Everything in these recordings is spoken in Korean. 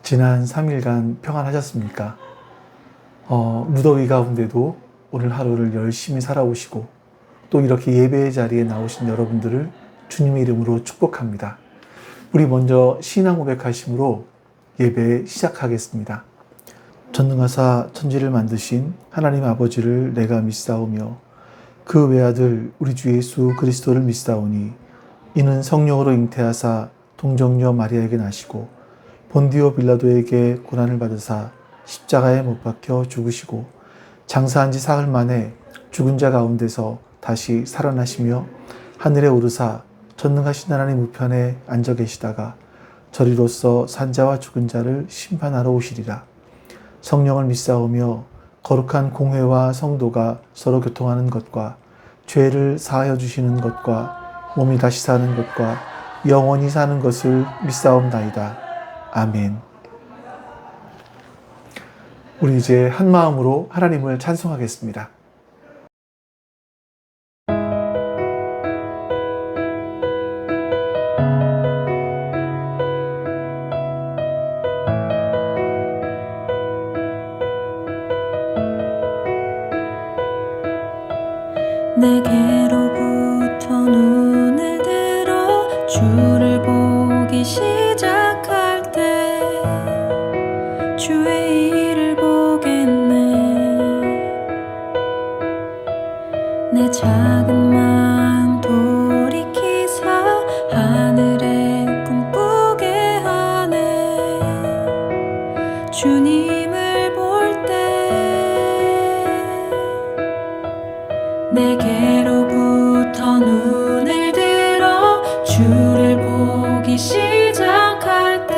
지난 3일간 평안하셨습니까? 무더위 가운데도 오늘 하루를 열심히 살아오시고 또 이렇게 예배의 자리에 나오신 여러분들을 주님의 이름으로 축복합니다. 우리 먼저 신앙 고백하심으로 예배 시작하겠습니다. 전능하사 천지를 만드신 하나님 아버지를 내가 믿사오며 그 외아들 우리 주 예수 그리스도를 믿사오니 이는 성령으로 잉태하사 동정녀 마리아에게 나시고 본디오 빌라도에게 고난을 받으사 십자가에 못 박혀 죽으시고 장사한 지 사흘 만에 죽은 자 가운데서 다시 살아나시며 하늘에 오르사 전능하신 하나님 우편에 앉아 계시다가 저리로서 산자와 죽은 자를 심판하러 오시리라. 성령을 믿사오며 거룩한 공회와 성도가 서로 교통하는 것과 죄를 사하여 주시는 것과 몸이 다시 사는 것과 영원히 사는 것을 믿사옵나이다. 아멘. 우리 이제 한 마음으로 하나님을 찬송하겠습니다. 내게로부터 눈을 들어 주를 보기 시작할 때 주의 일을 보겠네. 내 작은 마음 돌이키사 하늘에 꿈꾸게 하네. 주님을 볼 때 내게로부터 눈을 들어 주를 보기 시작할 때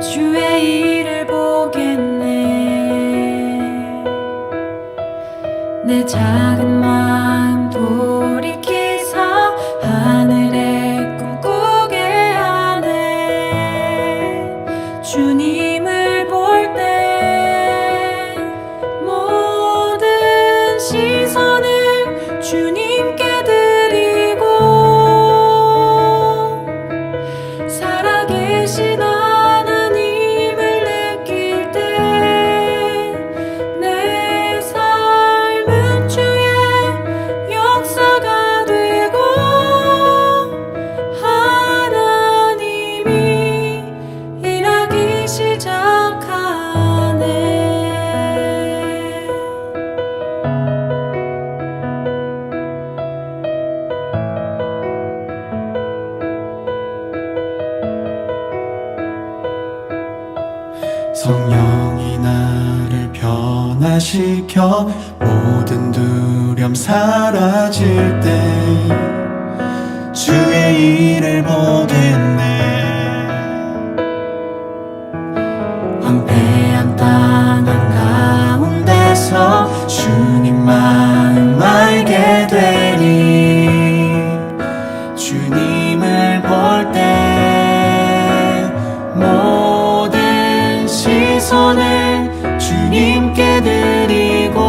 주의 일을 보겠네. 내 작은 마음 돌이키사 하늘에 꿈꾸게 하네. 주님을 볼 때 모든 시선을 주님께 드리고 살아계신 하나님을 느낄 때 내 삶은 주의 역사가 되고 하나님이 일하기 시작하네. 성령이 나를 변화시켜 모든 두려움 사라질 때 주의 일을 보겠네. 황폐한 땅 한가운데서 주님 마음 알게 되리. 주님을 볼 때 모든 시선을 주님께 드리고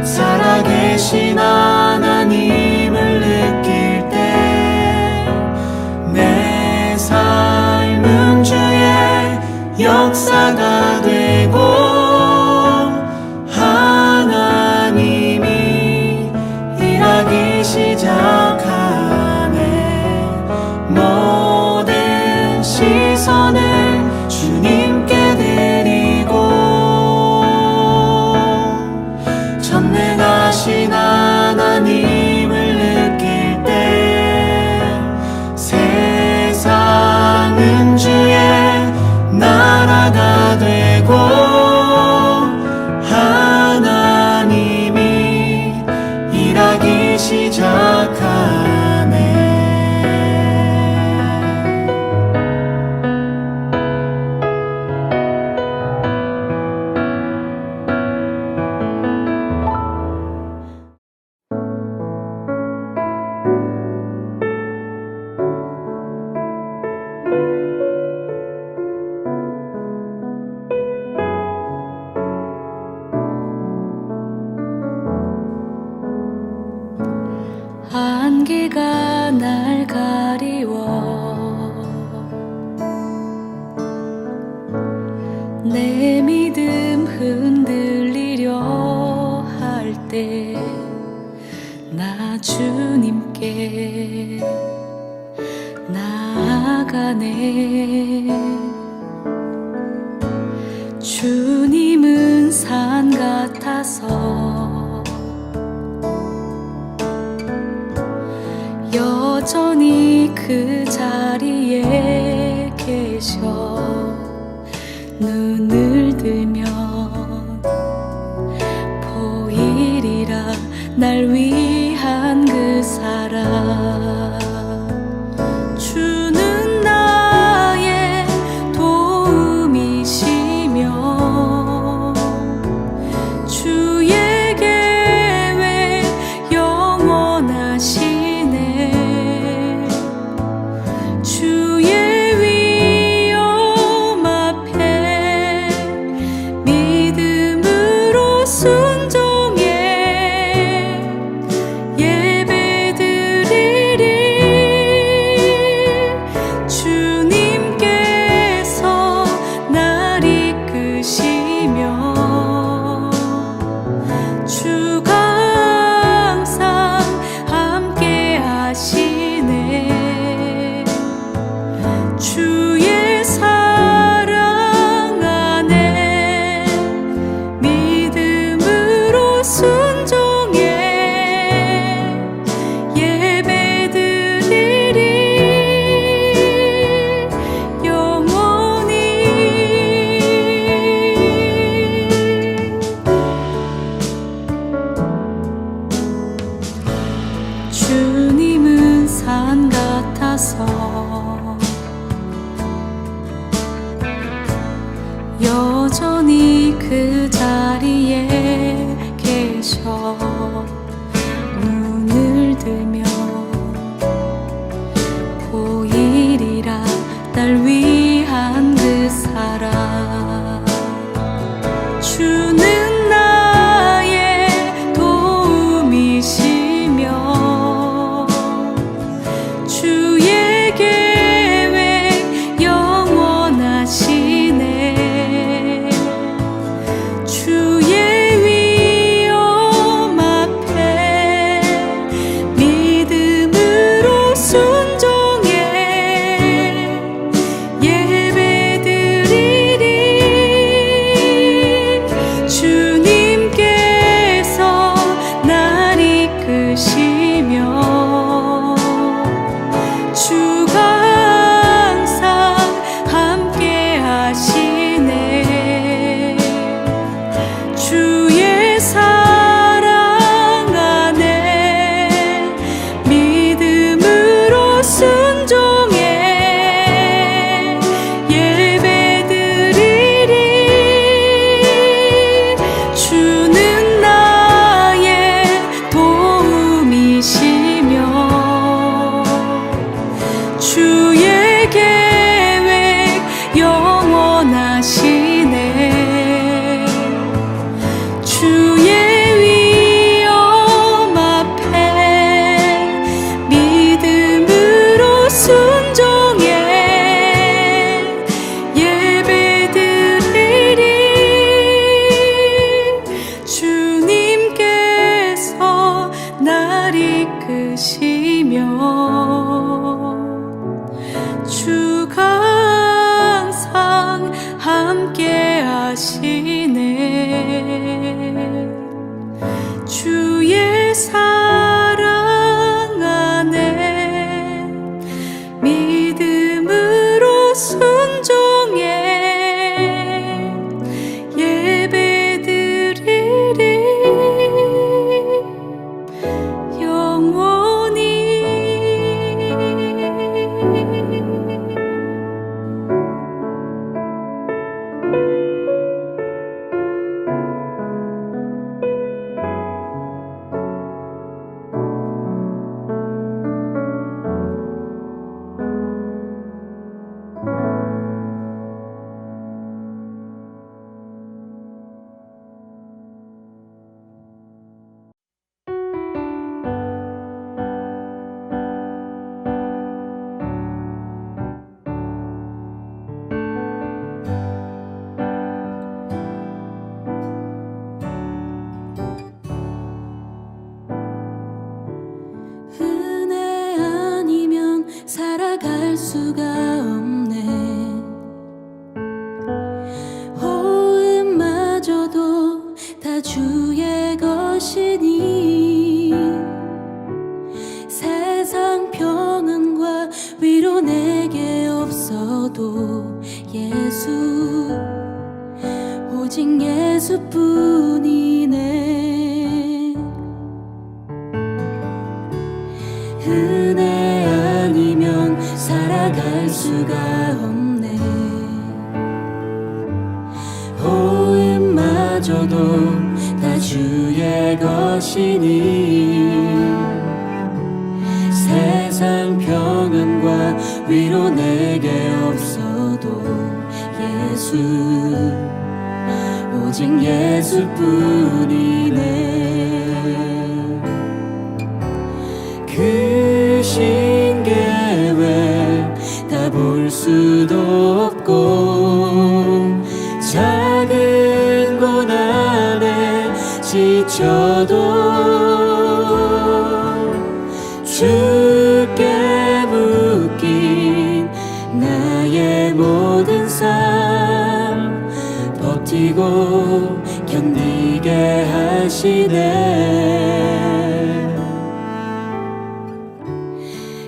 살아계신 하나님을 느낄 때 내 삶은 주의 역사가 되고 하나님이 일하기 시작하네. 모든 시선을 주님께 드리고 전능하신 하나님을 느낄 때 세상은 주의 나라가 되고 하나님이 일하기 시작하네. 안개가 날 가리워 나 주님께 나아가네. 주님은 산 같아서 여전히 그 자리에 계셔. 눈을 들면 보이리라 날 위한 그 사랑. 주는 나의 도움이시며 주의 계획 영원하시네. 주의 위엄 앞에 믿음으로 순종해 예배드리리. 주님께서 날 이끄시며 주가 항상 함께 하시네. 주의 사랑 안에 믿음으로 순종해 예배드리리. 영원히 주님은 산 같아서 여전히 그 자리에 계셔. 눈을 들면 보이리라 날 위한 그 사랑. 주는 나의 도움이시며 주의 계획 영원하시네. 주의 위엄 앞에 믿음으로 순종해 예배드리리. 주님께서 날 이끄시며 주가 항상 함께 하시네. 주의 사랑 안에 믿음으로 순종해 예배드리리. 주는 나의 도움이시며 주의 계획 영원하시네. 주의 위엄 앞에 믿음으로 순종해 예배드리리. 주님께서 날 이끄시며 주가 항상 함께 하시네. 주의 사랑 안에 믿음으로 순종해 예배드리리. 영원히 수가 없네. 호흡마저도 다 주의 것이니 세상 평안과 위로 내게 없어도 예수, 오직 예수뿐이네. 은혜 아니면 살아갈 수가 없네. 호흡마저도 다 주의 것이니 세상 평안과 위로 내게 없어도 예수, 오직 예수뿐이네. 그 신계획 다 볼 수도 없고 작은 고난에 지쳐도 주께 묶인 나의 모든 삶 버티고 견디게 하시네.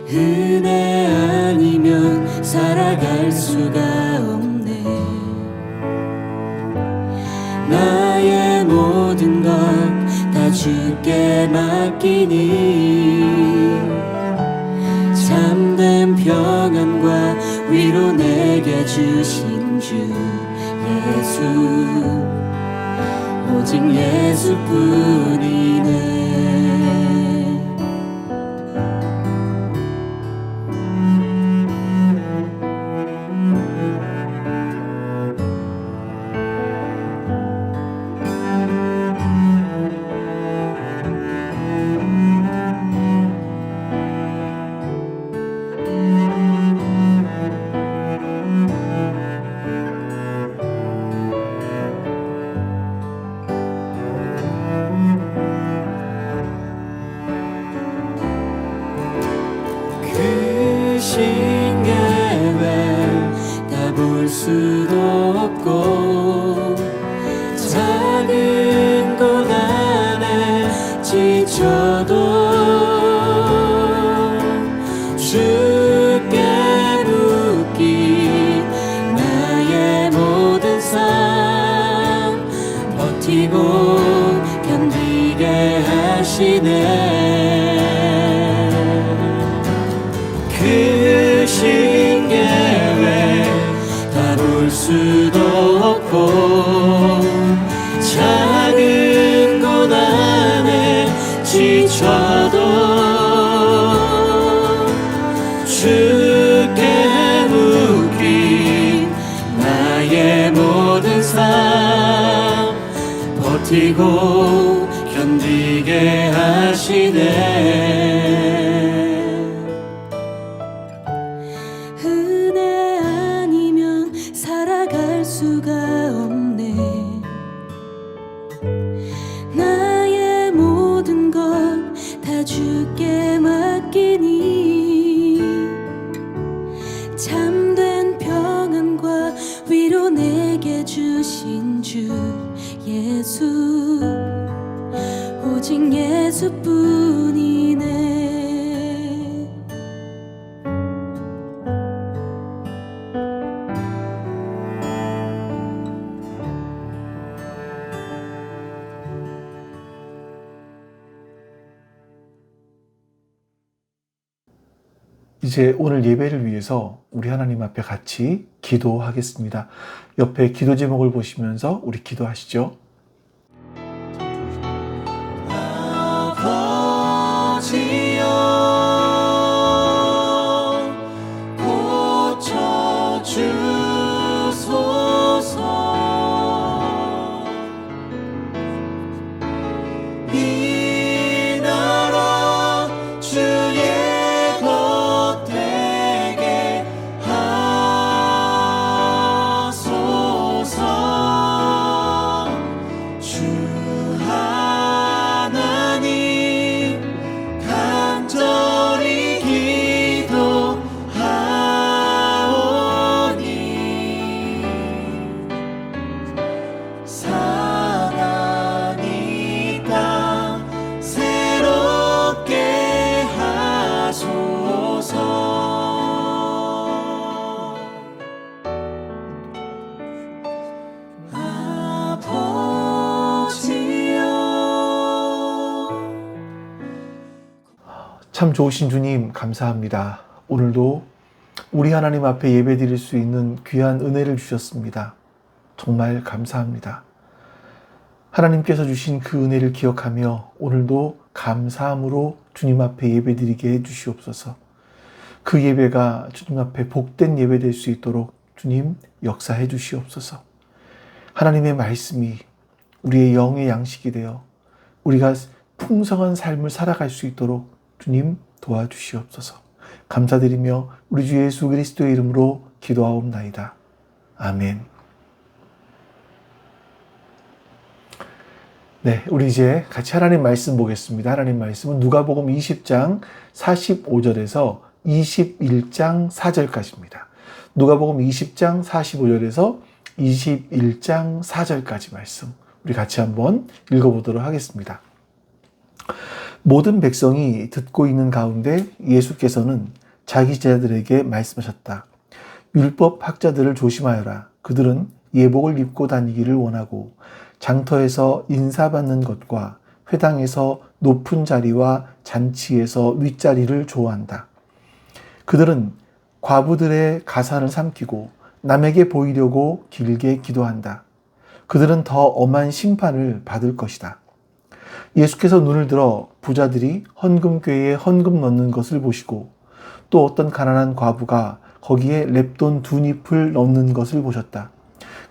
은혜 아니면 살아갈 수가 없네. 나의 모든 것 다 주께 맡기니 참된 평안과 위로 내게 주신 주 예수, 오직 예수뿐이네. 그 신계획 다 볼 수도 없고 작은 고난에 지쳐도 주께 묶인 나의 모든 삶 버티고 견디게 하시네. 그 신계획 다 볼 수도 없고 작은 고난에 지쳐도 주께 묶인 나의 모든 삶 버티고 견디게 하시네. 은혜 아니면 살아갈 수가 없네. 나의 모든 것 다 주께 맡기니 참된 평안과 위로 내게 주신 주 예수, 오직 예수뿐이네. 이제 오늘 예배를 위해서 우리 하나님 앞에 같이 기도하겠습니다. 옆에 기도 제목을 보시면서 우리 기도하시죠. 아버지여 고쳐주소서. 이 나라 주의 것 되게 하소서. 참 좋으신 주님 감사합니다. 오늘도 우리 하나님 앞에 예배드릴 수 있는 귀한 은혜를 주셨습니다. 정말 감사합니다. 하나님께서 주신 그 은혜를 기억하며 오늘도 감사함으로 주님 앞에 예배드리게 해주시옵소서. 그 예배가 주님 앞에 복된 예배 될 수 있도록 주님 역사해 주시옵소서. 하나님의 말씀이 우리의 영의 양식이 되어 우리가 풍성한 삶을 살아갈 수 있도록 주님 도와주시옵소서. 감사드리며 우리 주 예수 그리스도의 이름으로 기도하옵나이다. 아멘. 네, 우리 이제 같이 하나님 말씀 보겠습니다. 하나님 말씀은 누가복음 20장 45절에서 21장 4절까지입니다. 누가복음 20장 45절에서 21장 4절까지 말씀 우리 같이 한번 읽어보도록 하겠습니다. 모든 백성이 듣고 있는 가운데 예수께서는 자기 제자들에게 말씀하셨다. 율법 학자들을 조심하여라. 그들은 예복을 입고 다니기를 원하고 장터에서 인사받는 것과 회당에서 높은 자리와 잔치에서 윗자리를 좋아한다. 그들은 과부들의 가산을 삼키고 남에게 보이려고 길게 기도한다. 그들은 더 엄한 심판을 받을 것이다. 예수께서 눈을 들어 부자들이 헌금궤에 헌금 넣는 것을 보시고 또 어떤 가난한 과부가 거기에 렙돈 2잎을 넣는 것을 보셨다.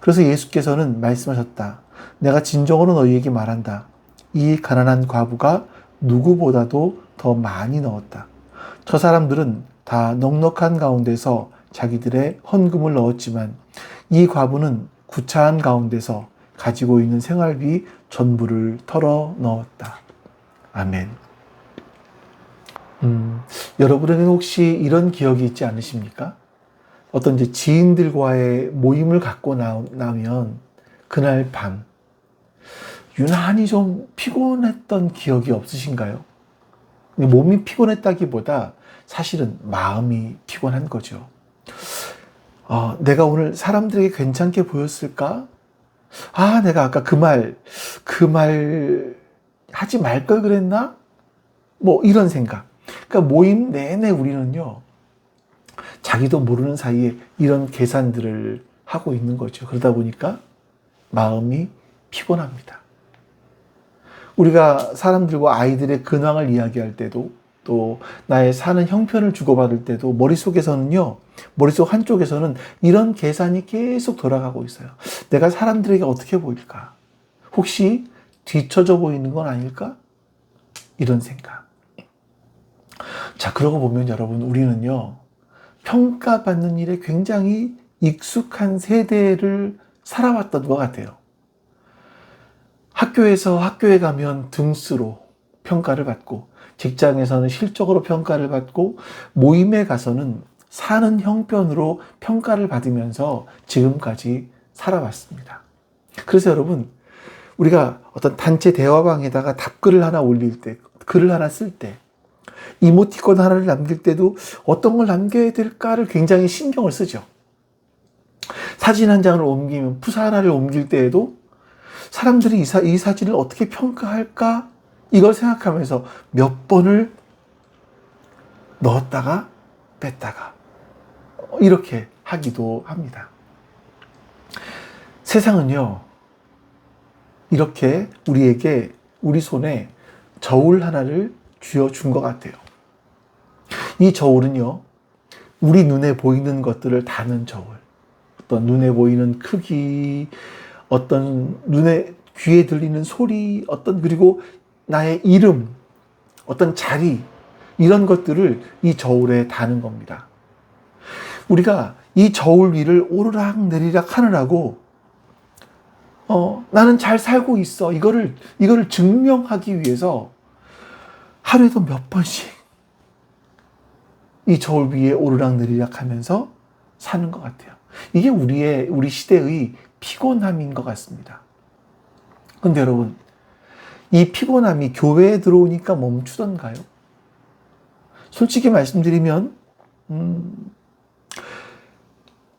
그래서 예수께서는 말씀하셨다. 내가 진정으로 너희에게 말한다. 이 가난한 과부가 누구보다도 더 많이 넣었다. 저 사람들은 다 넉넉한 가운데서 자기들의 헌금을 넣었지만 이 과부는 구차한 가운데서 가지고 있는 생활비 전부를 털어 넣었다. 아멘. 여러분에게 혹시 이런 기억이 있지 않으십니까? 어떤 이제 지인들과의 모임을 갖고 나면 그날 밤 유난히 좀 피곤했던 기억이 없으신가요? 몸이 피곤했다기보다 사실은 마음이 피곤한 거죠. 내가 오늘 사람들에게 괜찮게 보였을까? 내가 아까 그 말 하지 말 걸 그랬나? 뭐 이런 생각. 그러니까 모임 내내 우리는요, 자기도 모르는 사이에 이런 계산들을 하고 있는 거죠. 그러다 보니까 마음이 피곤합니다. 우리가 사람들과 아이들의 근황을 이야기할 때도 또 나의 사는 형편을 주고받을 때도 머릿속 한쪽에서는 이런 계산이 계속 돌아가고 있어요. 내가 사람들에게 어떻게 보일까? 혹시 뒤처져 보이는 건 아닐까? 이런 생각. 자, 그러고 보면 여러분, 우리는요, 평가받는 일에 굉장히 익숙한 세대를 살아왔던 것 같아요. 학교에 가면 등수로 평가를 받고, 직장에서는 실적으로 평가를 받고, 모임에 가서는 사는 형편으로 평가를 받으면서 지금까지 살아왔습니다. 그래서 여러분, 우리가 어떤 단체 대화방에다가 답글을 하나 올릴 때, 글을 하나 쓸 때, 이모티콘 하나를 남길 때도 어떤 걸 남겨야 될까를 굉장히 신경을 쓰죠. 사진 한 장을 옮기면 푸사 하나를 옮길 때에도 사람들이 이 사진을 어떻게 평가할까? 이걸 생각하면서 몇 번을 넣었다가 뺐다가 이렇게 하기도 합니다. 세상은요, 이렇게 우리에게 우리 손에 저울 하나를 쥐어준 것 같아요. 이 저울은요, 우리 눈에 보이는 것들을 다는 저울. 어떤 눈에 보이는 크기, 어떤 귀에 들리는 소리, 그리고 나의 이름, 어떤 자리, 이런 것들을 이 저울에 다는 겁니다. 우리가 이 저울 위를 오르락 내리락 하느라고 나는 잘 살고 있어. 이거를 증명하기 위해서 하루에도 몇 번씩 이 저울 위에 오르락 내리락 하면서 사는 것 같아요. 이게 우리 시대의 피곤함인 것 같습니다. 근데 여러분, 이 피곤함이 교회에 들어오니까 멈추던가요? 솔직히 말씀드리면,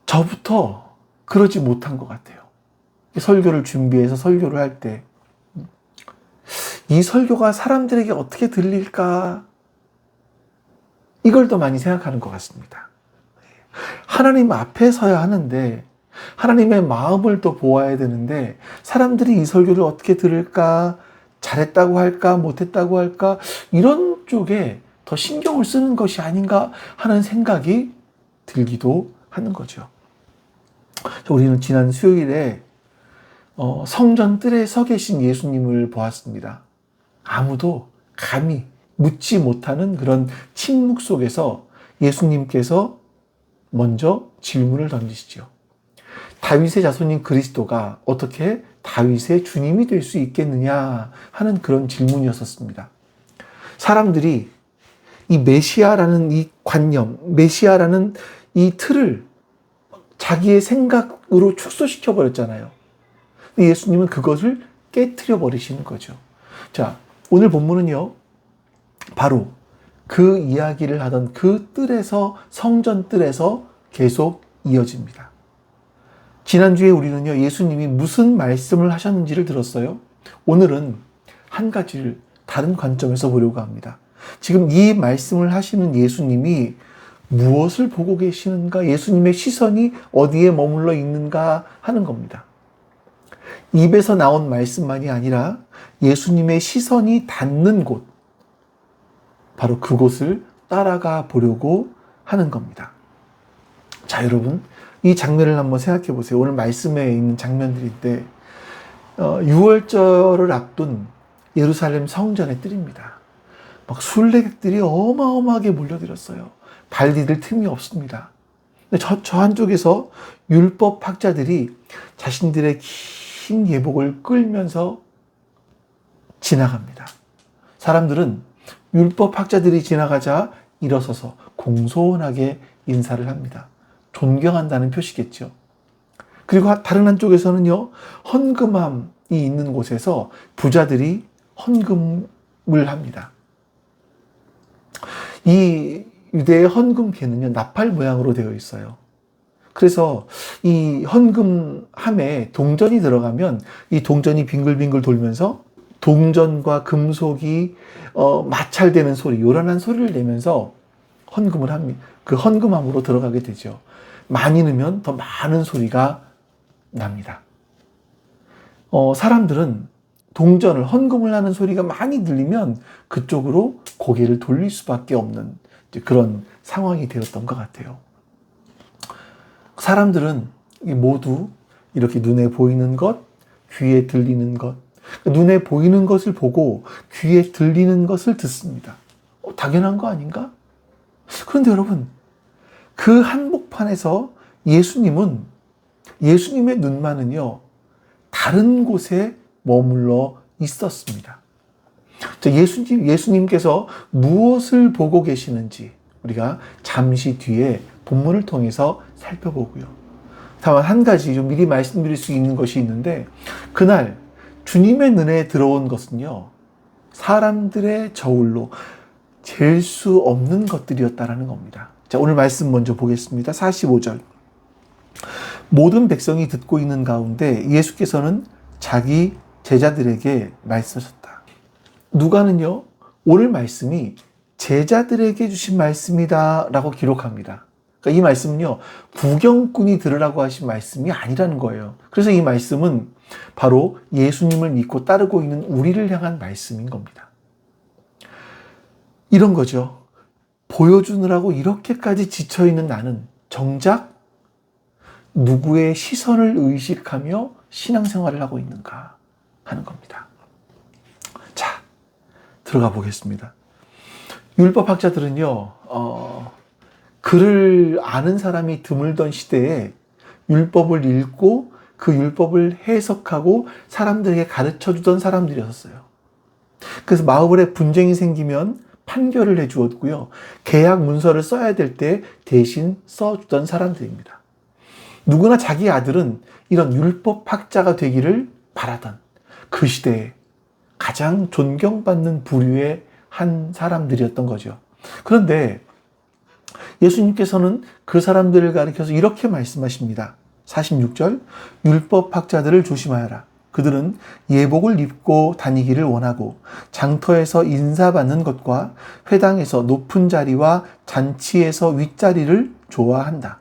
저부터 그러지 못한 것 같아요. 설교를 준비해서 설교를 할 때, 이 설교가 사람들에게 어떻게 들릴까? 이걸 더 많이 생각하는 것 같습니다. 하나님 앞에 서야 하는데 하나님의 마음을 또 보아야 되는데 사람들이 이 설교를 어떻게 들을까, 잘했다고 할까, 못했다고 할까, 이런 쪽에 더 신경을 쓰는 것이 아닌가 하는 생각이 들기도 하는 거죠. 우리는 지난 수요일에 성전 뜰에 서 계신 예수님을 보았습니다. 아무도 감히 묻지 못하는 그런 침묵 속에서 예수님께서 먼저 질문을 던지시죠. 다윗의 자손인 그리스도가 어떻게 다윗의 주님이 될 수 있겠느냐 하는 그런 질문이었었습니다. 사람들이 이 메시아라는 이 관념, 메시아라는 이 틀을 자기의 생각으로 축소시켜 버렸잖아요. 예수님은 그것을 깨트려 버리시는 거죠. 자, 오늘 본문은요, 바로 그 이야기를 하던 그 뜰에서, 성전 뜰에서 계속 이어집니다. 지난주에 우리는요, 예수님이 무슨 말씀을 하셨는지를 들었어요. 오늘은 한 가지를 다른 관점에서 보려고 합니다. 지금 이 말씀을 하시는 예수님이 무엇을 보고 계시는가, 예수님의 시선이 어디에 머물러 있는가 하는 겁니다. 입에서 나온 말씀만이 아니라 예수님의 시선이 닿는 곳, 바로 그곳을 따라가 보려고 하는 겁니다. 자, 여러분, 이 장면을 한번 생각해 보세요. 오늘 말씀에 있는 장면들인데 6월절을 앞둔 예루살렘 성전의 뜰입니다. 막 순례객들이 어마어마하게 몰려들었어요. 발 디딜 틈이 없습니다. 근데 저 한쪽에서 율법 학자들이 자신들의 긴 예복을 끌면서 지나갑니다. 사람들은 율법 학자들이 지나가자 일어서서 공손하게 인사를 합니다. 존경한다는 표시겠죠. 그리고 다른 한쪽에서는요, 헌금함이 있는 곳에서 부자들이 헌금을 합니다. 이 유대의 헌금계는요, 나팔 모양으로 되어 있어요. 그래서 이 헌금함에 동전이 들어가면 이 동전이 빙글빙글 돌면서 동전과 금속이 마찰되는 소리, 요란한 소리를 내면서 헌금을 합니다. 그 헌금함으로 들어가게 되죠. 많이 넣으면 더 많은 소리가 납니다. 사람들은 동전을, 헌금을 하는 소리가 많이 들리면 그쪽으로 고개를 돌릴 수밖에 없는 그런 상황이 되었던 것 같아요. 사람들은 모두 이렇게 눈에 보이는 것, 귀에 들리는 것, 눈에 보이는 것을 보고 귀에 들리는 것을 듣습니다. 당연한 거 아닌가? 그런데 여러분, 그 한복판에서 예수님의 눈만은요, 다른 곳에 머물러 있었습니다. 예수님께서 무엇을 보고 계시는지 우리가 잠시 뒤에 본문을 통해서 살펴보고요. 다만 한 가지 좀 미리 말씀드릴 수 있는 것이 있는데, 그날 주님의 눈에 들어온 것은요, 사람들의 저울로 잴 수 없는 것들이었다라는 겁니다. 자, 오늘 말씀 먼저 보겠습니다. 45절. 모든 백성이 듣고 있는 가운데 예수께서는 자기 제자들에게 말씀하셨다. 누가는요, 오늘 말씀이 제자들에게 주신 말씀이다 라고 기록합니다. 그러니까 이 말씀은요, 구경꾼이 들으라고 하신 말씀이 아니라는 거예요. 그래서 이 말씀은 바로 예수님을 믿고 따르고 있는 우리를 향한 말씀인 겁니다. 이런 거죠. 보여주느라고 이렇게까지 지쳐있는 나는 정작 누구의 시선을 의식하며 신앙생활을 하고 있는가 하는 겁니다. 자, 들어가 보겠습니다. 율법학자들은요, 글을 아는 사람이 드물던 시대에 율법을 읽고 그 율법을 해석하고 사람들에게 가르쳐주던 사람들이었어요. 그래서 마을에 분쟁이 생기면 판결을 해주었고요. 계약 문서를 써야 될 때 대신 써주던 사람들입니다. 누구나 자기 아들은 이런 율법학자가 되기를 바라던 그 시대에 가장 존경받는 부류의 한 사람들이었던 거죠. 그런데 예수님께서는 그 사람들을 가리켜서 이렇게 말씀하십니다. 46절, 율법학자들을 조심하여라. 그들은 예복을 입고 다니기를 원하고 장터에서 인사받는 것과 회당에서 높은 자리와 잔치에서 윗자리를 좋아한다.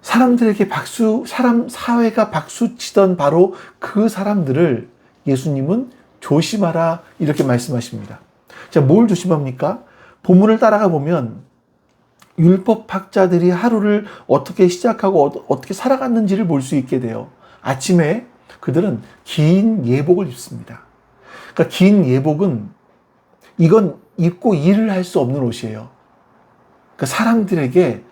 사람들에게 사회가 박수치던 바로 그 사람들을 예수님은 조심하라 이렇게 말씀하십니다. 자, 뭘 조심합니까? 본문을 따라가 보면 율법학자들이 하루를 어떻게 시작하고 어떻게 살아갔는지를 볼 수 있게 돼요. 아침에 그들은 긴 예복을 입습니다. 그러니까 긴 예복은 이건 입고 일을 할 수 없는 옷이에요. 그러니까 사람들에게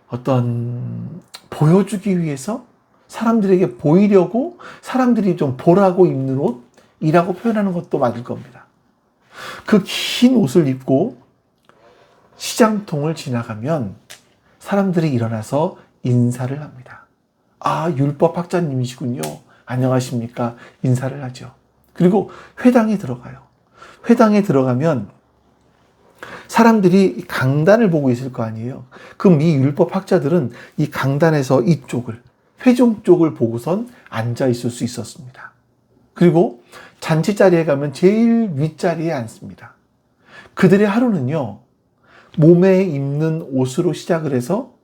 어떤 보여주기 위해서 사람들에게 보이려고 사람들이 좀 보라고 입는 옷이라고 표현하는 것도 맞을 겁니다. 그 긴 옷을 입고 시장통을 지나가면 사람들이 일어나서 인사를 합니다. 아, 율법학자님이시군요. 안녕하십니까? 인사를 하죠. 그리고 회당에 들어가요. 회당에 들어가면 사람들이 강단을 보고 있을 거 아니에요. 그럼 이 율법학자들은 이 강단에서 이쪽을, 회중 쪽을 보고선 앉아 있을 수 있었습니다. 그리고 잔치 자리에 가면 제일 윗자리에 앉습니다. 그들의 하루는요, 몸에 입는 옷으로 시작을 해서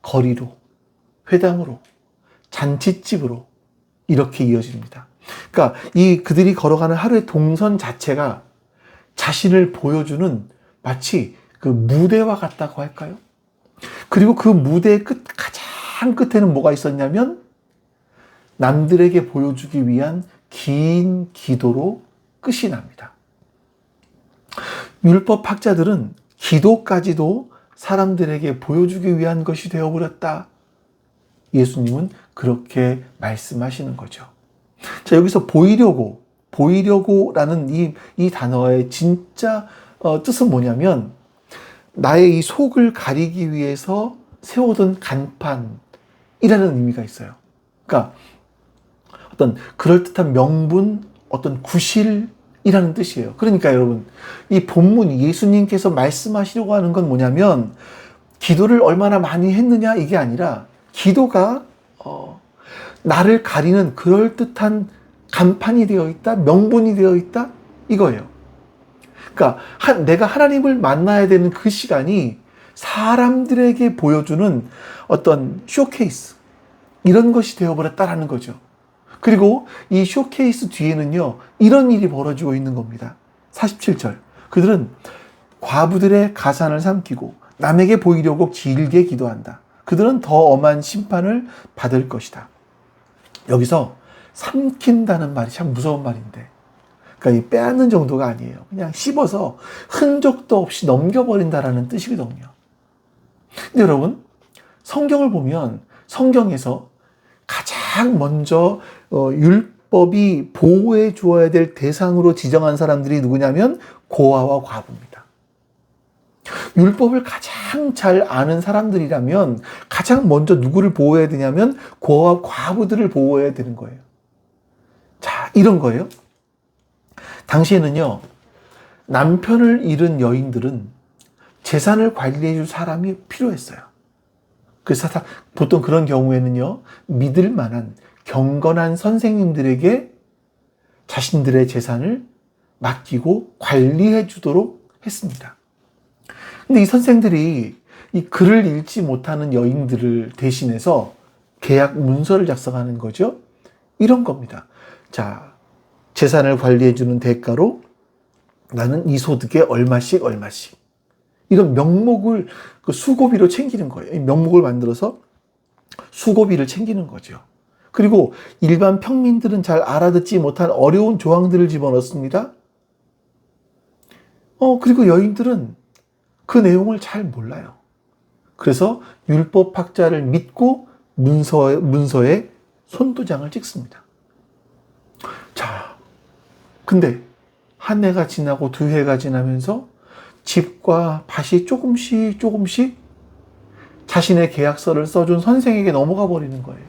거리로, 회당으로, 잔치집으로 이렇게 이어집니다. 그러니까 그들이 걸어가는 하루의 동선 자체가 자신을 보여주는 마치 그 무대와 같다고 할까요? 그리고 그 무대의 가장 끝에는 뭐가 있었냐면 남들에게 보여주기 위한 긴 기도로 끝이 납니다. 율법학자들은 기도까지도 사람들에게 보여주기 위한 것이 되어버렸다. 예수님은 그렇게 말씀하시는 거죠. 자, 여기서 보이려고라는 이 단어의 진짜 뜻은 뭐냐면 나의 이 속을 가리기 위해서 세워둔 간판이라는 의미가 있어요. 그러니까 어떤 그럴듯한 명분, 어떤 구실이라는 뜻이에요. 그러니까 여러분, 이 본문 예수님께서 말씀하시려고 하는 건 뭐냐면 기도를 얼마나 많이 했느냐 이게 아니라 기도가 나를 가리는 그럴듯한 간판이 되어 있다, 명분이 되어 있다 이거예요. 그러니까 내가 하나님을 만나야 되는 그 시간이 사람들에게 보여주는 어떤 쇼케이스 이런 것이 되어버렸다라는 거죠. 그리고 이 쇼케이스 뒤에는요 이런 일이 벌어지고 있는 겁니다. 47절 그들은 과부들의 가산을 삼키고 남에게 보이려고 길게 기도한다. 그들은 더 엄한 심판을 받을 것이다. 여기서 삼킨다는 말이 참 무서운 말인데 그러니까 이 빼앗는 정도가 아니에요. 그냥 씹어서 흔적도 없이 넘겨버린다라는 뜻이거든요. 근데 여러분 성경을 보면 성경에서 가장 먼저 율법이 보호해 주어야 될 대상으로 지정한 사람들이 누구냐면 고아와 과부입니다. 율법을 가장 잘 아는 사람들이라면 가장 먼저 누구를 보호해야 되냐면 고아와 과부들을 보호해야 되는 거예요. 자, 이런 거예요. 당시에는요, 남편을 잃은 여인들은 재산을 관리해 줄 사람이 필요했어요. 그래서 보통 그런 경우에는요, 믿을 만한 경건한 선생님들에게 자신들의 재산을 맡기고 관리해 주도록 했습니다. 근데 이 선생들이 이 글을 읽지 못하는 여인들을 대신해서 계약 문서를 작성하는 거죠. 이런 겁니다. 자, 재산을 관리해 주는 대가로 나는 이 소득에 얼마씩 이런 명목을 그 수고비로 챙기는 거예요. 이 명목을 만들어서 수고비를 챙기는 거죠. 그리고 일반 평민들은 잘 알아듣지 못한 어려운 조항들을 집어넣습니다. 그리고 여인들은 그 내용을 잘 몰라요. 그래서 율법학자를 믿고 문서에 손도장을 찍습니다. 자, 근데 한 해가 지나고 두 해가 지나면서 집과 밭이 조금씩 자신의 계약서를 써준 선생에게 넘어가 버리는 거예요.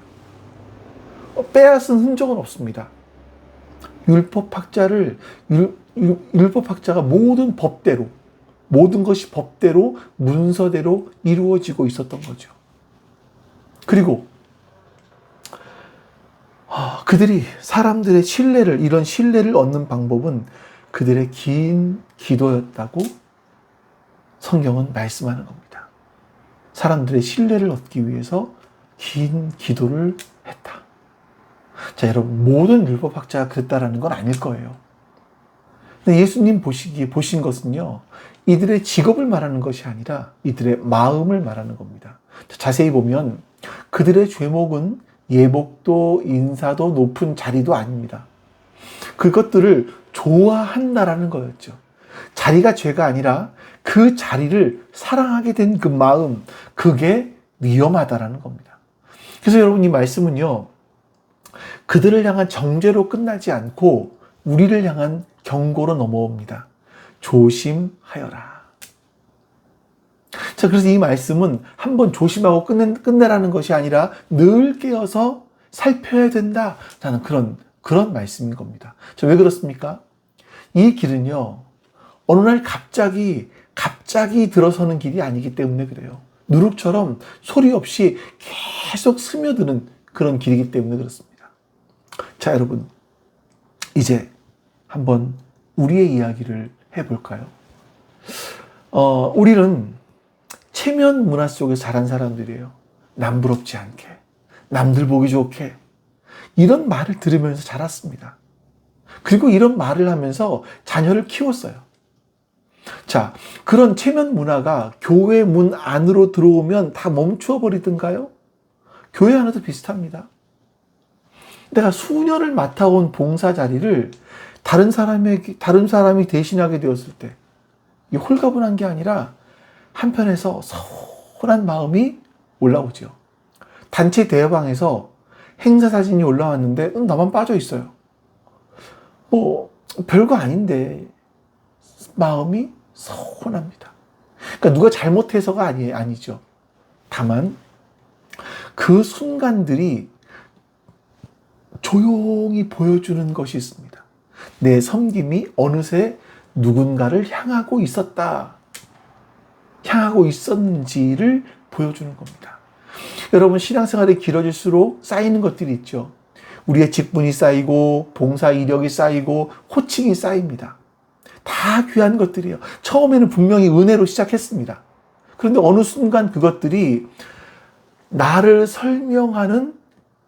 빼앗은 흔적은 없습니다. 율법학자가 모든 것이 법대로 문서대로 이루어지고 있었던 거죠. 그리고 그들이 사람들의 신뢰를, 이런 신뢰를 얻는 방법은 그들의 긴 기도였다고 성경은 말씀하는 겁니다. 사람들의 신뢰를 얻기 위해서 긴 기도를 했다. 자, 여러분, 모든 율법학자가 그랬다라는 건 아닐 거예요. 근데 예수님 보신 것은요, 이들의 직업을 말하는 것이 아니라 이들의 마음을 말하는 겁니다. 자세히 보면 그들의 죄목은 예복도, 인사도, 높은 자리도 아닙니다. 그것들을 좋아한다라는 거였죠. 자리가 죄가 아니라 그 자리를 사랑하게 된 그 마음, 그게 위험하다라는 겁니다. 그래서 여러분, 이 말씀은요, 그들을 향한 정죄로 끝나지 않고 우리를 향한 경고로 넘어옵니다. 조심하여라. 자, 그래서 이 말씀은 한번 조심하고 끝내라는 것이 아니라 늘 깨어서 살펴야 된다라는 그런 말씀인 겁니다. 자, 왜 그렇습니까? 이 길은요, 어느 날 갑자기 들어서는 길이 아니기 때문에 그래요. 누룩처럼 소리 없이 계속 스며드는 그런 길이기 때문에 그렇습니다. 자, 여러분, 이제 한번 우리의 이야기를 해볼까요? 우리는 체면 문화 속에서 자란 사람들이에요. 남부럽지 않게, 남들 보기 좋게, 이런 말을 들으면서 자랐습니다. 그리고 이런 말을 하면서 자녀를 키웠어요. 자, 그런 체면 문화가 교회 문 안으로 들어오면 다 멈추어 버리던가요? 교회 안에도 비슷합니다. 내가 수년을 맡아온 봉사 자리를 다른 사람이 대신하게 되었을 때, 이 홀가분한 게 아니라 한편에서 서운한 마음이 올라오죠. 단체 대회방에서 행사 사진이 올라왔는데 나만 빠져 있어요. 별거 아닌데 마음이 서운합니다. 그러니까 누가 잘못해서가 아니죠. 다만 그 순간들이 조용히 보여주는 것이 있습니다. 내 섬김이 어느새 누군가를 향하고 있었는지를 보여주는 겁니다. 여러분, 신앙생활이 길어질수록 쌓이는 것들이 있죠. 우리의 직분이 쌓이고 봉사 이력이 쌓이고 호칭이 쌓입니다. 다 귀한 것들이에요. 처음에는 분명히 은혜로 시작했습니다. 그런데 어느 순간 그것들이 나를 설명하는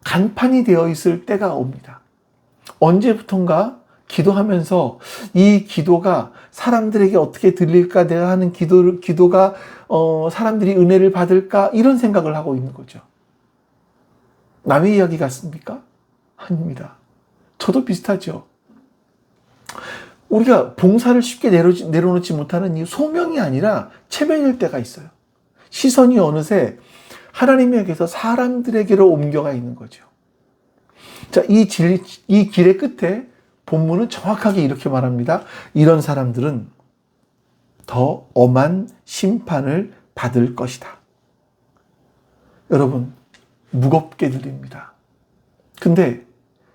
간판이 되어 있을 때가 옵니다. 언제부턴가 기도하면서 이 기도가 사람들에게 어떻게 들릴까, 내가 하는 기도가 사람들이 은혜를 받을까, 이런 생각을 하고 있는 거죠. 남의 이야기 같습니까? 아닙니다. 저도 비슷하죠. 우리가 봉사를 쉽게 내려놓지 못하는 이유, 소명이 아니라 체면일 때가 있어요. 시선이 어느새 하나님에게서 사람들에게로 옮겨가 있는 거죠. 자, 이 길의 끝에 본문은 정확하게 이렇게 말합니다. 이런 사람들은 더 엄한 심판을 받을 것이다. 여러분, 무겁게 들립니다. 근데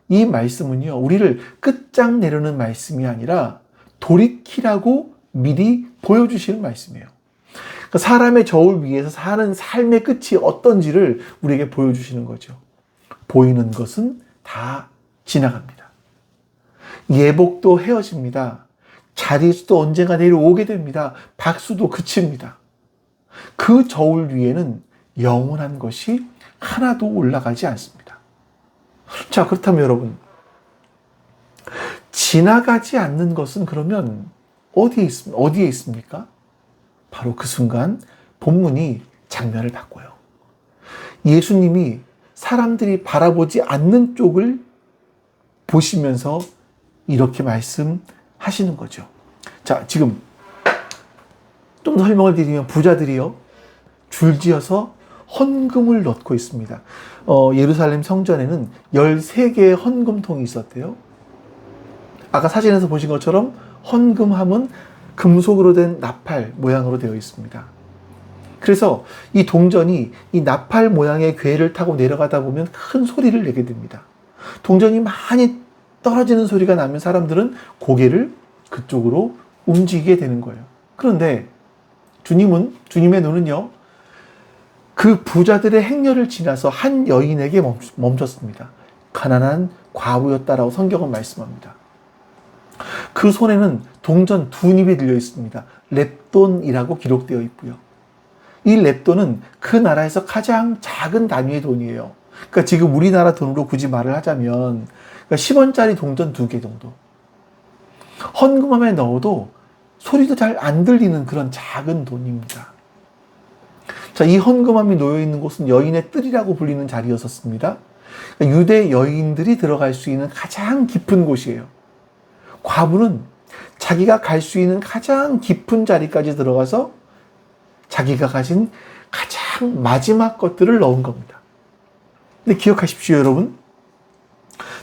이 말씀은요, 우리를 끝장내려는 말씀이 아니라 돌이키라고 미리 보여주시는 말씀이에요. 그러니까 사람의 저울 위에서 사는 삶의 끝이 어떤지를 우리에게 보여주시는 거죠. 보이는 것은 다 지나갑니다. 예복도 헤어집니다. 자리수도 언젠가 내려오게 됩니다. 박수도 그칩니다. 그 저울 위에는 영원한 것이 하나도 올라가지 않습니다. 자, 그렇다면 여러분, 지나가지 않는 것은 그러면 어디에 있습니까? 바로 그 순간 본문이 장면을 바꿔요. 예수님이 사람들이 바라보지 않는 쪽을 보시면서 이렇게 말씀하시는 거죠. 자, 지금 좀 더 설명을 드리면 부자들이요, 줄지어서 헌금을 넣고 있습니다. 예루살렘 성전에는 13개의 헌금통이 있었대요. 아까 사진에서 보신 것처럼 헌금함은 금속으로 된 나팔 모양으로 되어 있습니다. 그래서 이 동전이 이 나팔 모양의 궤를 타고 내려가다 보면 큰 소리를 내게 됩니다. 동전이 많이 떨어지는 소리가 나면 사람들은 고개를 그쪽으로 움직이게 되는 거예요. 그런데 주님의 눈은요, 그 부자들의 행렬을 지나서 한 여인에게 멈췄습니다. 가난한 과부였다라고 성경은 말씀합니다. 그 손에는 동전 2닙이 들려 있습니다. 렙돈이라고 기록되어 있고요. 이 렙돈은 그 나라에서 가장 작은 단위의 돈이에요. 그러니까 지금 우리나라 돈으로 굳이 말을 하자면 그러니까 10원짜리 동전 2개 정도. 헌금함에 넣어도 소리도 잘 안 들리는 그런 작은 돈입니다. 자, 이 헌금함이 놓여 있는 곳은 여인의 뜰이라고 불리는 자리였었습니다. 그러니까 유대 여인들이 들어갈 수 있는 가장 깊은 곳이에요. 과부는 자기가 갈 수 있는 가장 깊은 자리까지 들어가서 자기가 가진 가장 마지막 것들을 넣은 겁니다. 근데 기억하십시오, 여러분.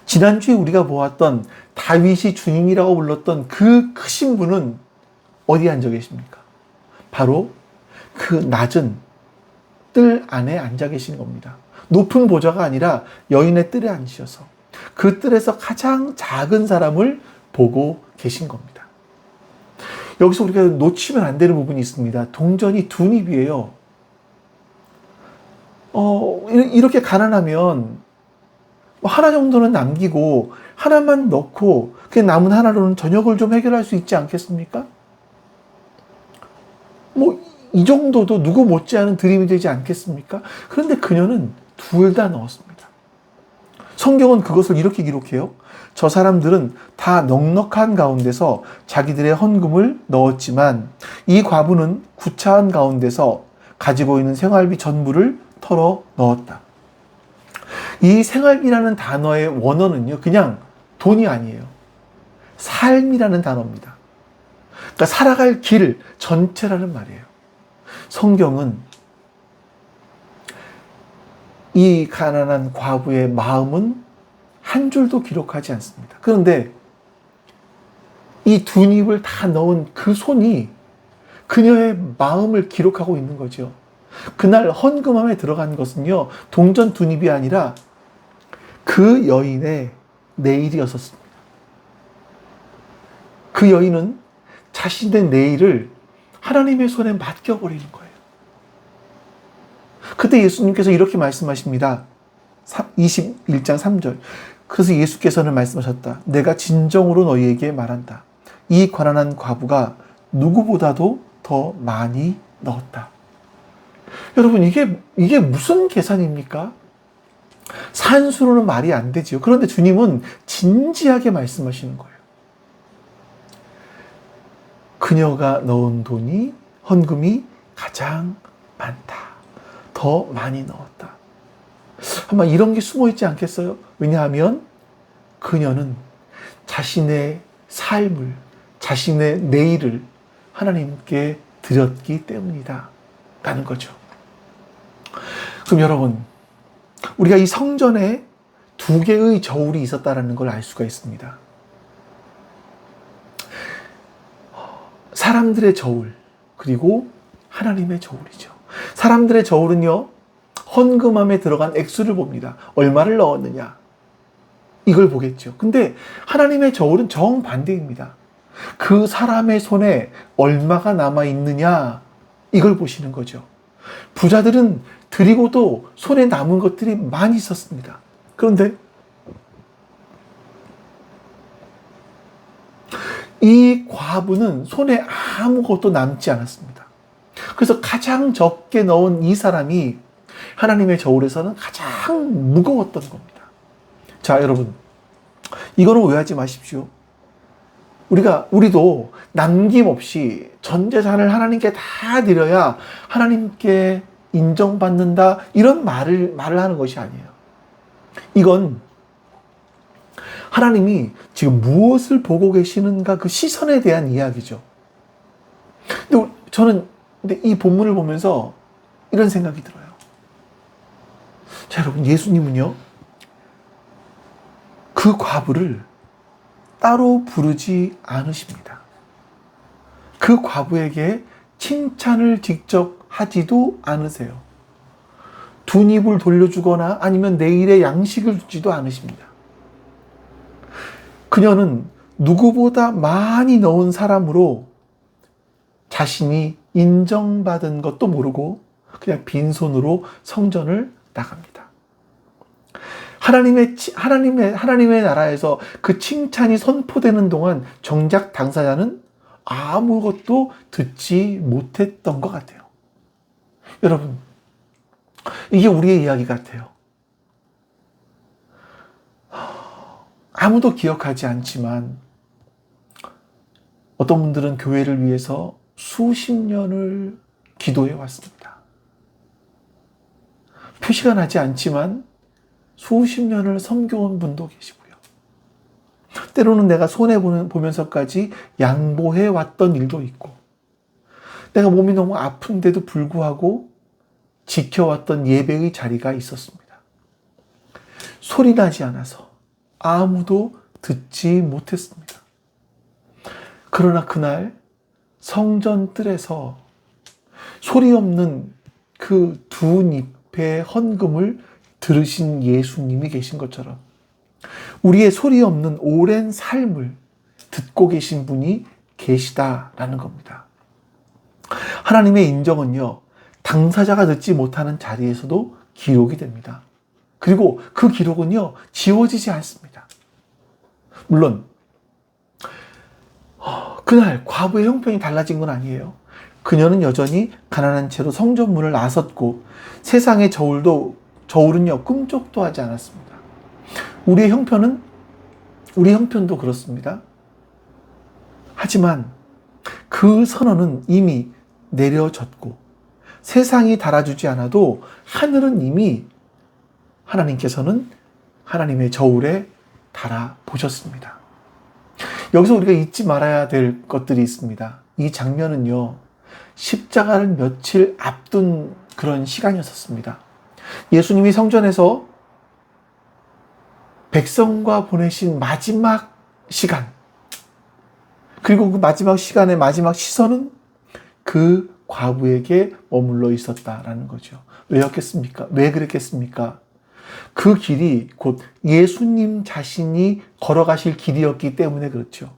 지난주에 우리가 보았던 다윗이 주님이라고 불렀던 그 크신 분은 어디에 앉아 계십니까? 바로 그 낮은 뜰 안에 앉아 계신 겁니다. 높은 보좌가 아니라 여인의 뜰에 앉으셔서 그 뜰에서 가장 작은 사람을 보고 계신 겁니다. 여기서 우리가 놓치면 안 되는 부분이 있습니다. 동전이 2닙이에요. 이렇게 가난하면 하나 정도는 남기고 하나만 넣고 그 남은 하나로는 저녁을 좀 해결할 수 있지 않겠습니까? 이 정도도 누구 못지않은 드림이 되지 않겠습니까? 그런데 그녀는 둘 다 넣었습니다. 성경은 그것을 이렇게 기록해요. 저 사람들은 다 넉넉한 가운데서 자기들의 헌금을 넣었지만 이 과부는 구차한 가운데서 가지고 있는 생활비 전부를 털어 넣었다. 이 생활비라는 단어의 원어는요, 그냥 돈이 아니에요. 삶이라는 단어입니다. 그러니까 살아갈 길 전체라는 말이에요. 성경은 이 가난한 과부의 마음은 한 줄도 기록하지 않습니다. 그런데 이 2닙을 다 넣은 그 손이 그녀의 마음을 기록하고 있는 거죠. 그날 헌금함에 들어간 것은요, 동전 2닙이 아니라 그 여인의 내일이었습니다. 그 여인은 자신의 내일을 하나님의 손에 맡겨버리는 거예요. 그때 예수님께서 이렇게 말씀하십니다. 21장 3절. 그래서 예수께서는 말씀하셨다. 내가 진정으로 너희에게 말한다. 이 가난한 과부가 누구보다도 더 많이 넣었다. 여러분, 이게 무슨 계산입니까? 산수로는 말이 안 되지요. 그런데 주님은 진지하게 말씀하시는 거예요. 그녀가 넣은 돈이, 헌금이 가장 많다. 더 많이 넣었다. 아마 이런 게 숨어 있지 않겠어요? 왜냐하면 그녀는 자신의 삶을, 자신의 내일을 하나님께 드렸기 때문이다. 라는 거죠. 그럼 여러분, 우리가 이 성전에 2개의 저울이 있었다는 걸 알 수가 있습니다. 사람들의 저울, 그리고 하나님의 저울이죠. 사람들의 저울은요, 헌금함에 들어간 액수를 봅니다. 얼마를 넣었느냐, 이걸 보겠죠. 근데 하나님의 저울은 정반대입니다. 그 사람의 손에 얼마가 남아있느냐, 이걸 보시는 거죠. 부자들은 드리고도 손에 남은 것들이 많이 있었습니다. 그런데 이 과부는 손에 아무것도 남지 않았습니다. 그래서 가장 적게 넣은 이 사람이 하나님의 저울에서는 가장 무거웠던 겁니다. 자, 여러분, 이거는 오해하지 마십시오. 우리도 남김없이 전 재산을 하나님께 다 드려야 하나님께 인정받는다, 이런 말을 하는 것이 아니에요. 이건 하나님이 지금 무엇을 보고 계시는가, 그 시선에 대한 이야기죠. 근데 저는 이 본문을 보면서 이런 생각이 들어요. 자, 여러분, 예수님은요, 그 과부를 따로 부르지 않으십니다. 그 과부에게 칭찬을 직접 하지도 않으세요. 2닙을 돌려주거나 아니면 내일의 양식을 주지도 않으십니다. 그녀는 누구보다 많이 넣은 사람으로 자신이 인정받은 것도 모르고 그냥 빈손으로 성전을 나갑니다. 하나님의 나라에서 그 칭찬이 선포되는 동안 정작 당사자는 아무것도 듣지 못했던 것 같아요. 여러분, 이게 우리의 이야기 같아요. 아무도 기억하지 않지만 어떤 분들은 교회를 위해서 수십 년을 기도해 왔습니다. 표시가 나지 않지만 수십 년을 섬겨온 분도 계시고요. 때로는 내가 손해보면서까지 양보해 왔던 일도 있고, 내가 몸이 너무 아픈데도 불구하고 지켜왔던 예배의 자리가 있었습니다. 소리 나지 않아서 아무도 듣지 못했습니다. 그러나 그날 성전 뜰에서 소리 없는 그 두 잎의 헌금을 들으신 예수님이 계신 것처럼 우리의 소리 없는 오랜 삶을 듣고 계신 분이 계시다라는 겁니다. 하나님의 인정은요, 당사자가 듣지 못하는 자리에서도 기록이 됩니다. 그리고 그 기록은요, 지워지지 않습니다. 물론 그날 과부의 형편이 달라진 건 아니에요. 그녀는 여전히 가난한 채로 성전문을 나섰고 세상의 저울은요, 꿈쩍도 하지 않았습니다. 우리의 형편도 그렇습니다. 하지만 그 선언은 이미 내려졌고 세상이 달아주지 않아도 하늘은 이미 하나님께서는 하나님의 저울에 달아보셨습니다. 여기서 우리가 잊지 말아야 될 것들이 있습니다. 이 장면은요, 십자가를 며칠 앞둔 그런 시간이었습니다. 예수님이 성전에서 백성과 보내신 마지막 시간, 그리고 그 마지막 시간의 마지막 시선은 그 과부에게 머물러 있었다라는 거죠. 왜였겠습니까? 왜 그랬겠습니까? 그 길이 곧 예수님 자신이 걸어가실 길이었기 때문에 그렇죠.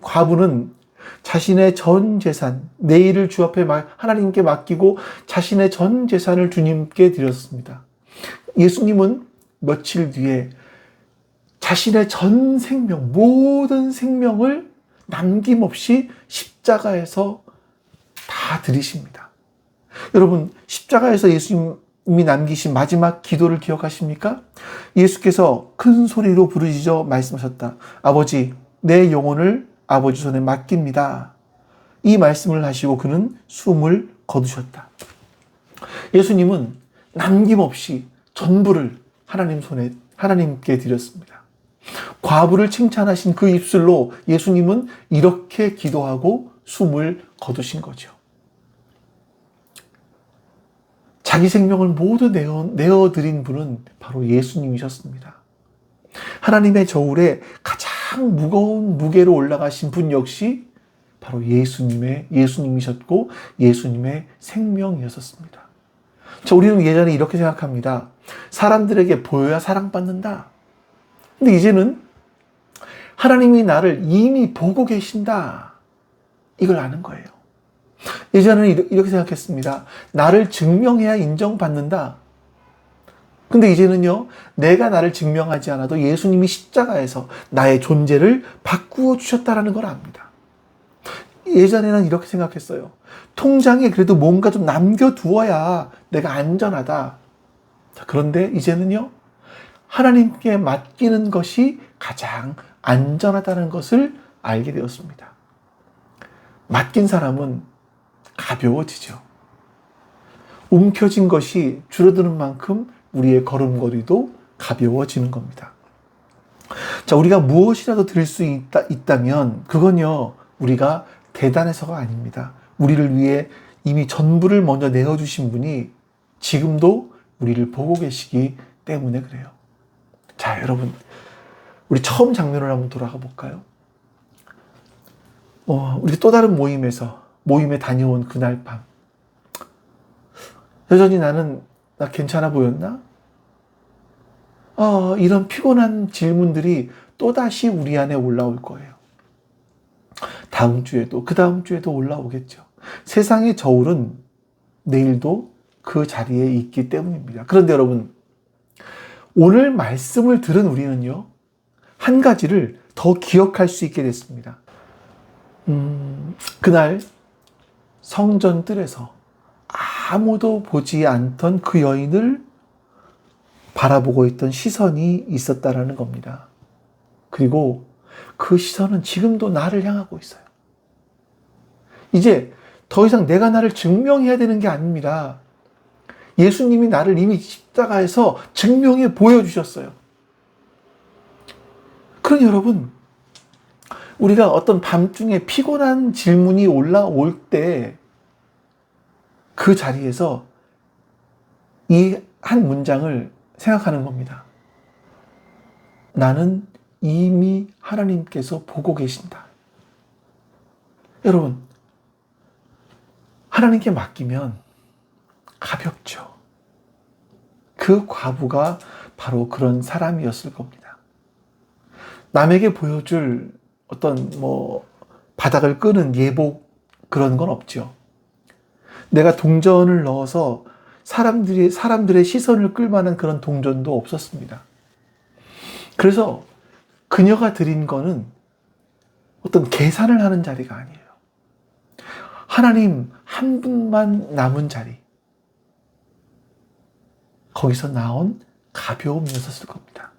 과부는 자신의 전 재산, 내일을 주 앞에 하나님께 맡기고 자신의 전 재산을 주님께 드렸습니다. 예수님은 며칠 뒤에 자신의 전 생명, 모든 생명을 남김없이 십자가에서 다 드리십니다. 여러분, 십자가에서 예수님이 남기신 마지막 기도를 기억하십니까? 예수께서 큰 소리로 부르짖어 말씀하셨다. 아버지, 내 영혼을 아버지 손에 맡깁니다. 이 말씀을 하시고 그는 숨을 거두셨다. 예수님은 남김없이 전부를 하나님께 드렸습니다. 과부를 칭찬하신 그 입술로 예수님은 이렇게 기도하고 숨을 거두신 거죠. 자기 생명을 모두 내어드린 분은 바로 예수님이셨습니다. 하나님의 저울에 가장 무거운 무게로 올라가신 분 역시 바로 예수님이셨고 예수님의 생명이었습니다. 우리는 예전에 이렇게 생각합니다. 사람들에게 보여야 사랑받는다. 근데 이제는 하나님이 나를 이미 보고 계신다. 이걸 아는 거예요. 예전에는 이렇게 생각했습니다. 나를 증명해야 인정받는다. 근데 이제는요, 내가 나를 증명하지 않아도 예수님이 십자가에서 나의 존재를 바꾸어 주셨다라는 걸 압니다. 예전에는 이렇게 생각했어요. 통장에 그래도 뭔가 좀 남겨두어야 내가 안전하다. 그런데 이제는요, 하나님께 맡기는 것이 가장 안전하다는 것을 알게 되었습니다. 맡긴 사람은 가벼워지죠. 움켜진 것이 줄어드는 만큼 우리의 걸음걸이도 가벼워지는 겁니다. 우리가 무엇이라도 드릴 수 있다면 그건요, 우리가 대단해서가 아닙니다. 우리를 위해 이미 전부를 먼저 내어주신 분이 지금도 우리를 보고 계시기 때문에 그래요. 여러분, 우리 처음 장면을 한번 돌아가 볼까요? 우리 또 다른 모임에 다녀온 그날 밤, 여전히 나 괜찮아 보였나? 이런 피곤한 질문들이 또다시 우리 안에 올라올 거예요. 다음 주에도, 그 다음 주에도 올라오겠죠. 세상의 저울은 내일도 그 자리에 있기 때문입니다. 그런데 여러분, 오늘 말씀을 들은 우리는요, 한 가지를 더 기억할 수 있게 됐습니다. 그날 성전 뜰에서 아무도 보지 않던 그 여인을 바라보고 있던 시선이 있었다라는 겁니다. 그리고 그 시선은 지금도 나를 향하고 있어요. 이제 더 이상 내가 나를 증명해야 되는 게 아닙니다. 예수님이 나를 이미 십자가에서 증명해 보여주셨어요. 그러니 여러분, 우리가 어떤 밤중에 피곤한 질문이 올라올 때 그 자리에서 이 한 문장을 생각하는 겁니다. 나는 이미 하나님께서 보고 계신다. 여러분, 하나님께 맡기면 가볍죠. 그 과부가 바로 그런 사람이었을 겁니다. 남에게 보여줄 어떤 바닥을 끄는 예복 그런 건 없죠. 내가 동전을 넣어서 사람들의 시선을 끌만한 그런 동전도 없었습니다. 그래서 그녀가 드린 거는 어떤 계산을 하는 자리가 아니에요. 하나님 한 분만 남은 자리. 거기서 나온 가벼움이었을 겁니다.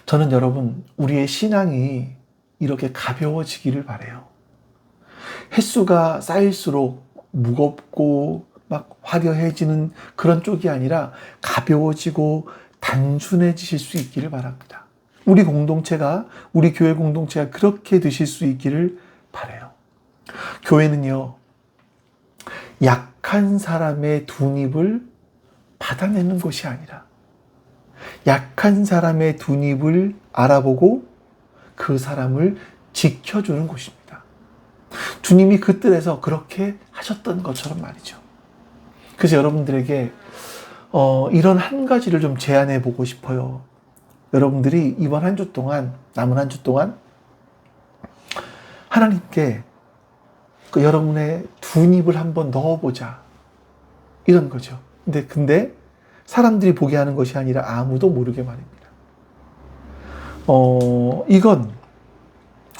저는 여러분, 우리의 신앙이 이렇게 가벼워지기를 바라요. 횟수가 쌓일수록 무겁고 막 화려해지는 그런 쪽이 아니라 가벼워지고 단순해지실 수 있기를 바랍니다. 우리 교회 공동체가 그렇게 되실 수 있기를 바라요. 교회는요, 약한 사람의 둔입을 받아내는 것이 아니라 약한 사람의 둔입을 알아보고 그 사람을 지켜주는 곳입니다. 주님이 그 뜰에서 그렇게 하셨던 것처럼 말이죠. 그래서 여러분들에게 이런 한 가지를 좀 제안해 보고 싶어요. 여러분들이 이번 한 주 동안, 남은 한 주 동안 하나님께 여러분의 둔입을 한번 넣어보자. 이런 거죠. 근데 사람들이 보게 하는 것이 아니라 아무도 모르게 말입니다. 이건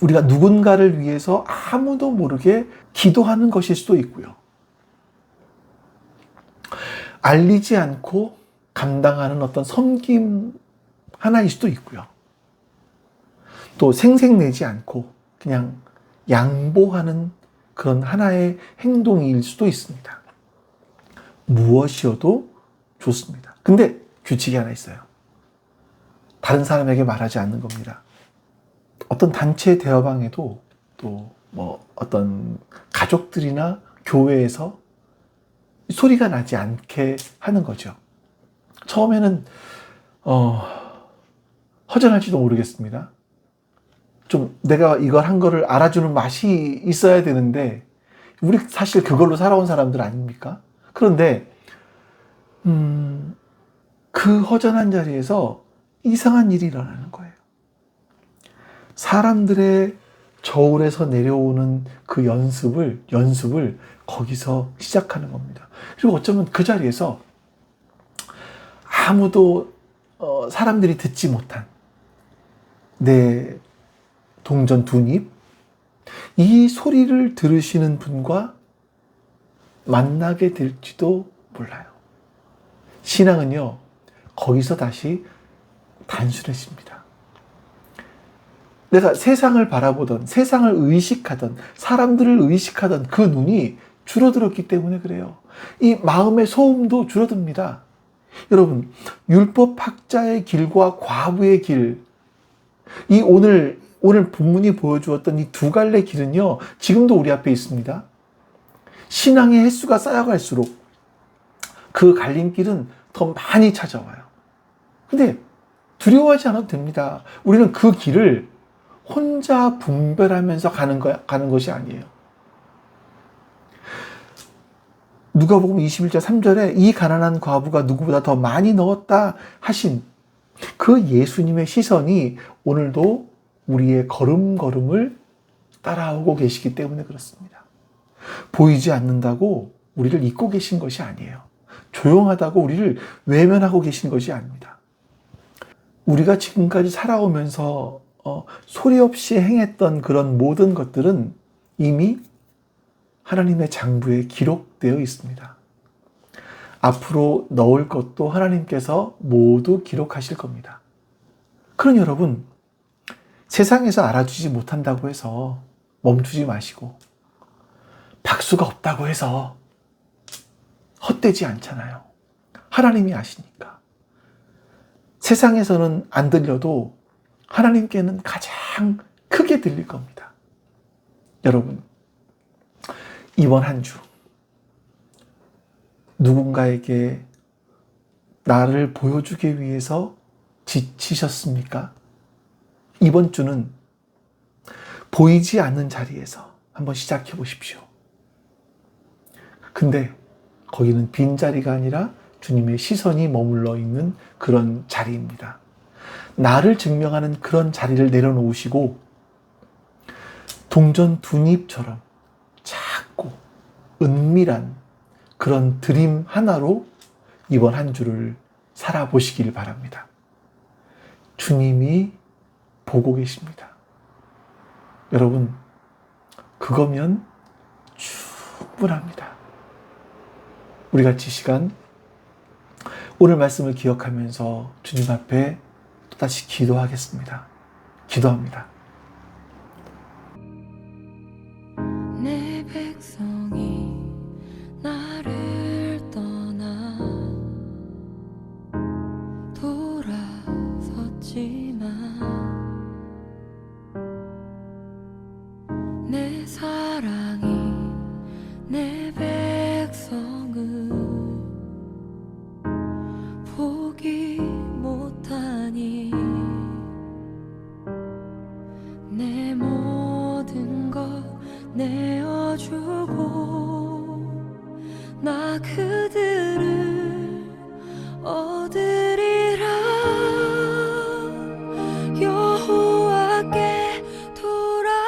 우리가 누군가를 위해서 아무도 모르게 기도하는 것일 수도 있고요. 알리지 않고 감당하는 어떤 섬김 하나일 수도 있고요. 또 생색내지 않고 그냥 양보하는 그런 하나의 행동일 수도 있습니다. 무엇이어도 좋습니다. 근데 규칙이 하나 있어요. 다른 사람에게 말하지 않는 겁니다. 어떤 단체 대화방에도 또 어떤 가족들이나 교회에서 소리가 나지 않게 하는 거죠. 처음에는 허전할지도 모르겠습니다. 좀 내가 이걸 한 거를 알아주는 맛이 있어야 되는데 우리 사실 그걸로 살아온 사람들 아닙니까? 그런데 그 허전한 자리에서 이상한 일이 일어나는 거예요. 사람들의 저울에서 내려오는 그 연습을 거기서 시작하는 겁니다. 그리고 어쩌면 그 자리에서 아무도 사람들이 듣지 못한 내 동전 둔입, 이 소리를 들으시는 분과 만나게 될지도 몰라요. 신앙은요, 거기서 다시 단순해집니다. 내가 세상을 바라보던, 세상을 의식하던, 사람들을 의식하던 그 눈이 줄어들었기 때문에 그래요. 이 마음의 소음도 줄어듭니다. 여러분, 율법학자의 길과 과부의 길, 이 오늘 본문이 보여주었던 이 두 갈래 길은요, 지금도 우리 앞에 있습니다. 신앙의 횟수가 쌓여갈수록 그 갈림길은 더 많이 찾아와요. 근데 두려워하지 않아도 됩니다. 우리는 그 길을 혼자 분별하면서 가는 것이 아니에요. 누가복음 21장 3절에 이 가난한 과부가 누구보다 더 많이 넣었다 하신 그 예수님의 시선이 오늘도 우리의 걸음걸음을 따라오고 계시기 때문에 그렇습니다. 보이지 않는다고 우리를 잊고 계신 것이 아니에요. 조용하다고 우리를 외면하고 계신 것이 아닙니다. 우리가 지금까지 살아오면서 소리 없이 행했던 그런 모든 것들은 이미 하나님의 장부에 기록되어 있습니다. 앞으로 넣을 것도 하나님께서 모두 기록하실 겁니다. 그러니 여러분, 세상에서 알아주지 못한다고 해서 멈추지 마시고, 박수가 없다고 해서 헛되지 않잖아요. 하나님이 아시니까. 세상에서는 안 들려도 하나님께는 가장 크게 들릴 겁니다. 여러분, 이번 한 주 누군가에게 나를 보여주기 위해서 지치셨습니까? 이번 주는 보이지 않는 자리에서 한번 시작해 보십시오. 근데 거기는 빈자리가 아니라 주님의 시선이 머물러 있는 그런 자리입니다. 나를 증명하는 그런 자리를 내려놓으시고 동전 두 잎처럼 작고 은밀한 그런 드림 하나로 이번 한 주를 살아보시길 바랍니다. 주님이 보고 계십니다. 여러분, 그거면 충분합니다. 우리 같이 이 시간 오늘 말씀을 기억하면서 주님 앞에 또다시 기도하겠습니다. 기도합니다. 내 백성이 나를 떠나 돌아섰지만 내 사랑이 내 백성을 포기 못하니 내 모든 것 내어주고 나 그들을 얻으리라. 여호와께 돌아가자.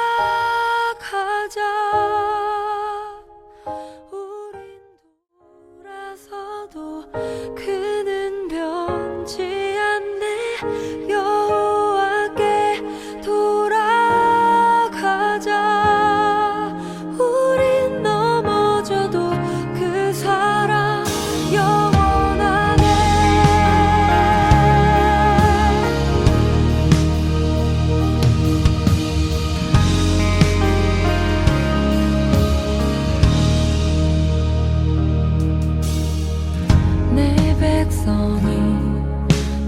우린 돌아서도 그는 변치 않네. 여호와께 돌아가자. 우린 넘어져도 그 사랑 영원하네. 내 백성이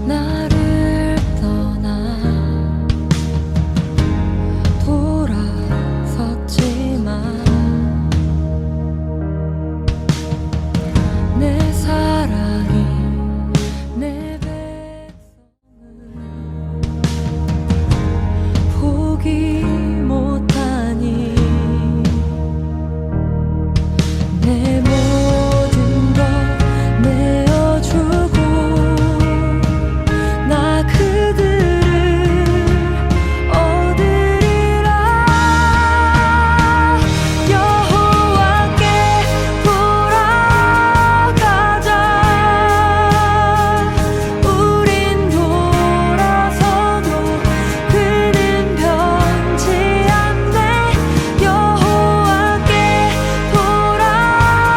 나를 떠나 돌아섰지만 내 사랑이 내 백성을 포기 못하니 내 모든 것 내어주고 나 그들을 얻으리라. 여호와께 돌아가자. 우린 돌아서도 그는 변치 않네. 여호와께 돌아가자.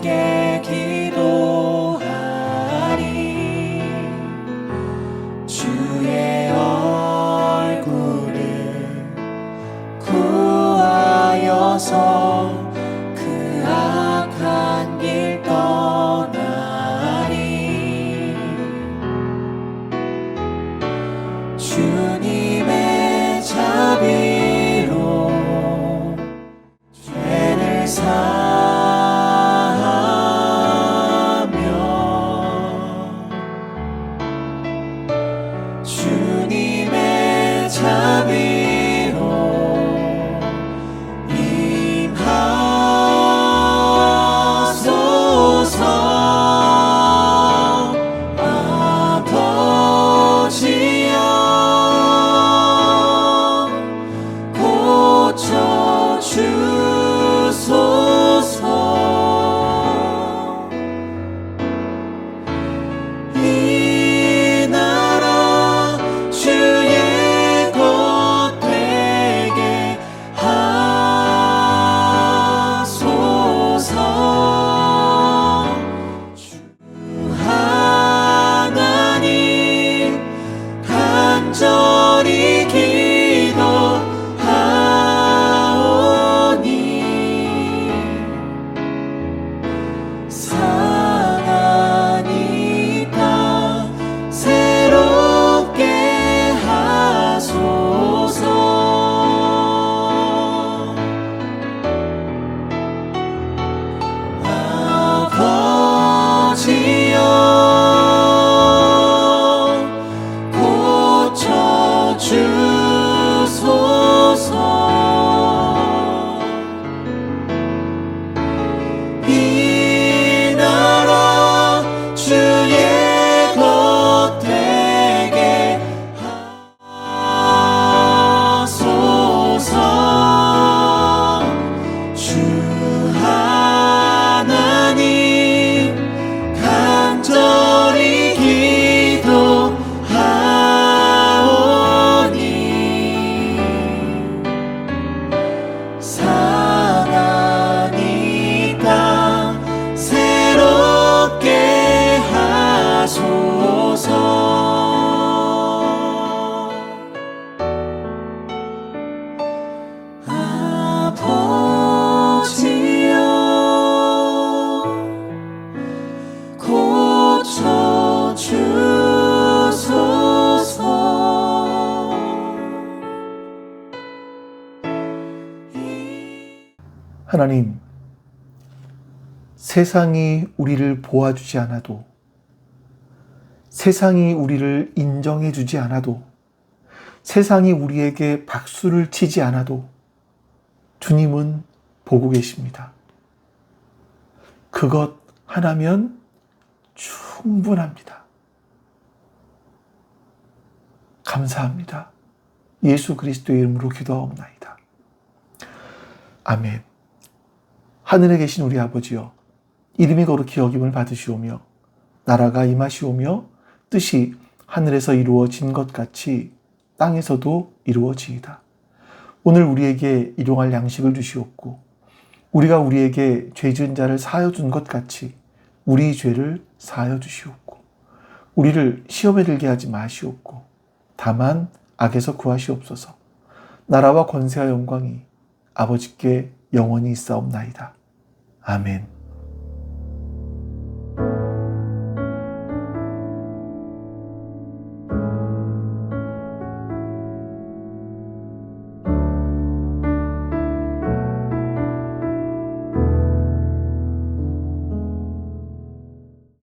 새롭게 기도하리. 주의 얼굴을 구하여서 그 악한 길 떠나리. 주님의 자비로 죄를 사하며 주님의 자비로 임하소서. 아버지여 고쳐주소서. 이 나라 주의 것 되게 하소서. 주 하나님 간절히 기도하오니 상한 이 땅 새롭게 하소서. 아버지여 고쳐주소서. 이 나라 주의 것 되게 하소서. 주 하나님 간절히 기도하오니 상한 이 땅 새롭게 하소서. 아버지여 고쳐주소서. 하나님, 세상이 우리를 보아주지 않아도, 세상이 우리를 인정해주지 않아도, 세상이 우리에게 박수를 치지 않아도 주님은 보고 계십니다. 그것 하나면 충분합니다. 감사합니다. 예수 그리스도의 이름으로 기도하옵나이다. 아멘. 하늘에 계신 우리 아버지여, 이름이 거룩히 여김을 받으시오며 나라가 임하시오며 뜻이 하늘에서 이루어진 것 같이 땅에서도 이루어지이다. 오늘 우리에게 일용할 양식을 주시옵고 우리가 우리에게 죄 지은 자를 사하여 준 것 같이 우리 죄를 사하여 주시옵고 우리를 시험에 들게 하지 마시옵고 다만 악에서 구하시옵소서. 나라와 권세와 영광이 아버지께 영원히 있사옵나이다. 아멘.